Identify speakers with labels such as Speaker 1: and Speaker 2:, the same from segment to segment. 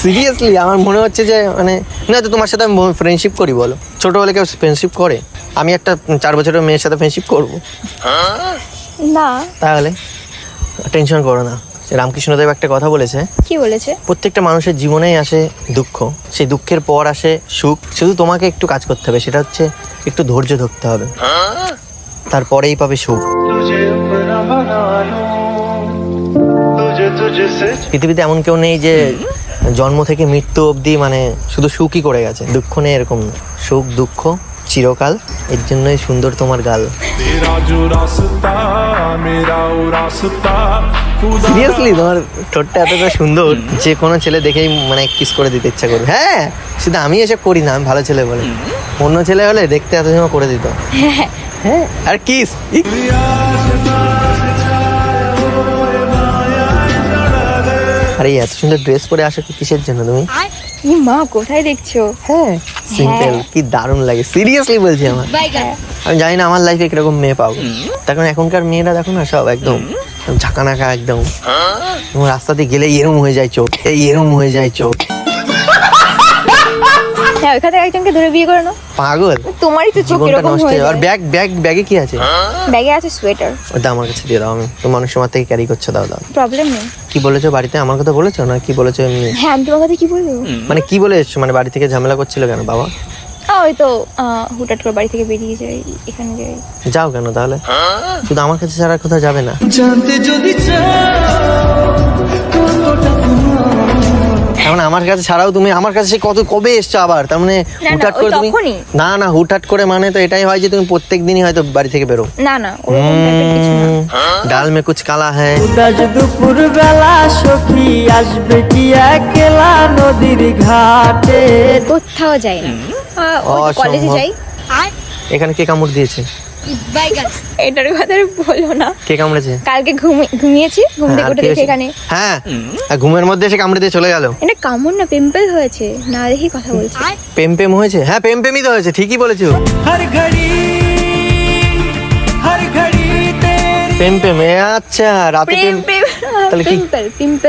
Speaker 1: Seriously আমার মনে হচ্ছে যে মানে না তো তোমার সাথে আমি ফ্রেন্ডশিপ করি বলো, ছোটবেলা কেউ ফ্রেন্ডশিপ করে? আমি একটা 4 বছরের মেয়ের সাথে ফ্রেন্ডশিপ করবো
Speaker 2: না।
Speaker 1: তাহলে টেনশন করো না। রামকৃষ্ণদেব একটা কথা বলেছে,
Speaker 2: কি বলেছে?
Speaker 1: প্রত্যেকটা মানুষের জীবনেই আসে দুঃখ, সেই দুঃখের পর আসে সুখ। শুধু তোমাকে একটু কাজ করতে হবে, সেটা হচ্ছে একটু ধৈর্য ধরতে হবে, তারপরেই পাবে সুখ। পৃথিবীতে এমন কেউ নেই যে জন্ম থেকে মৃত্যু অবধি মানে শুধু সুখই করে গেছে, দুঃখ নেই এরকম না। সুখ দুঃখ চিরকাল, এর জন্যই সুন্দর তোমার গাল। সিরিয়াসলি তোমার ঠোঁটটা এতটা সুন্দর যে কোনো ছেলে দেখেই মানে কিস করে দিতে ইচ্ছা করবে। হ্যাঁ, শুধু আমি এসব করি না, আমি ভালো ছেলে বলে। অন্য ছেলে হলে দেখতে এত সময় করে দিত। হ্যাঁ, আর কিস। আরে এত সুন্দর ড্রেস পরে আসো কিসের জন্য তুমি?
Speaker 2: মা কোথায় দেখছো?
Speaker 1: হ্যাঁ, সিম্পল, কি দারুণ লাগে। সিরিয়াসলি বলছি, আমার আমি জানি না আমার লাইফে কিরকম মেয়ে পাবো। তখন এখনকার মেয়েরা দেখো না, সব একদম ঝাঁকানাকা, একদম রাস্তা দিয়ে গেলে এরম হয়ে যায় চোখ, এই এরম হয়ে যায় চোখ।
Speaker 2: হ্যাঁ, ওইখানে একজনকে ধরে বিয়ে করে নাও।
Speaker 1: পাগল,
Speaker 2: তোমারই তো চোখ
Speaker 1: জীবনটা
Speaker 2: এরকম
Speaker 1: নষ্ট
Speaker 2: হয়ে
Speaker 1: হয়ে
Speaker 2: যায়।
Speaker 1: যাবে। আর ব্যাগে কি আছে?
Speaker 2: ব্যাগে আছে সোয়েটার।
Speaker 1: ওটা আমার কাছে দিয়ে দাও, আমি তো মানুষ সময় থেকে ক্যারি করছো। দাও।
Speaker 2: প্রবলেম নেই।
Speaker 1: কি বলেছো বাড়িতে? আমার কথা বলেছো না কি বলেছো এমনি?
Speaker 2: হ্যাঁ, আমি তোমার কথা কি বলবো?
Speaker 1: মানে কি বলে এসছো? মানে বাড়ি থেকে ঝামেলা করছিল কেন বাবা?
Speaker 2: ওই তো হুটহাট করে বাড়ি থেকে বেরিয়ে যাই, এখানে যাই।
Speaker 1: যাও কেন তাহলে? শুধু আমার কাছে ছাড়া কোথাও যাবে না?
Speaker 3: জানতে যদি
Speaker 1: এখন আমার কাছে ছাড়াও তুমি আমার কাছে কবে এসছো আবার? তার মানে হুটহাট করে তুমি? না হুটহাট করে মানে তো এটাই হয় যে তুমি প্রত্যেক দিনই হয়তো বাড়ি থেকে বেরো।
Speaker 2: না ওরকম টাইপের কিছু না।
Speaker 1: ডাল মে কুছ কালা হ্যায়।
Speaker 3: উদাস দুপুর বেলা সখী আসবে কি একলা নদীর ঘাটে।
Speaker 2: কোথাও যাই না, কলেজে যাই।
Speaker 1: এখানে কে কামড় দিয়েছে?
Speaker 2: এটার কথা বলো না।
Speaker 1: কে কামড়েছে?
Speaker 2: কালকে ঘুমিয়েছি, ঘুম থেকে উঠে দেখি এখানে।
Speaker 1: হ্যাঁ, ঘুমের মধ্যে এসে কামড়ে দিয়ে চলে গেল।
Speaker 2: এটা কামড় না, পিম্পল হয়েছে। না দেখি কথা বলছি।
Speaker 1: পেম হয়েছে? হ্যাঁ, পেমই তো হয়েছে, ঠিকই বলেছো।
Speaker 3: হর ঘড়ি
Speaker 1: পেম আচ্ছা, রাতে তাহলে কি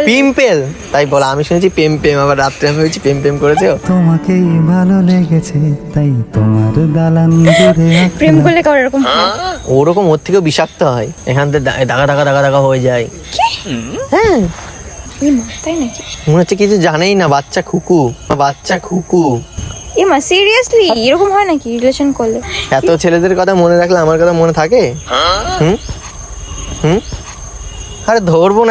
Speaker 1: পিম্পল? তাই বলা, আমি শুনেছি পেম আবার রাত্রে আমি হয়েছি পেম করেছে।
Speaker 3: তোমাকেই ভালো লেগেছে তাই তোমার দালান জুড়ে
Speaker 2: প্রেম করলে কারো এরকম হয়?
Speaker 1: ওরকম ওর থেকেও বিষাক্ত হয়, এখান থেকে দাগা হয়ে যায়। হ্যাঁ,
Speaker 2: তাই নাকি?
Speaker 1: মনে হচ্ছে কিছু জানেই না, বাচ্চা খুকু।
Speaker 2: মা সিরিয়াসলি এরকম হয় নাকি রিলেশন করলে?
Speaker 1: এত ছেলেদের কথা মনে রাখলে আমার কথা মনে থাকে? হুম, আরে ধরবো না।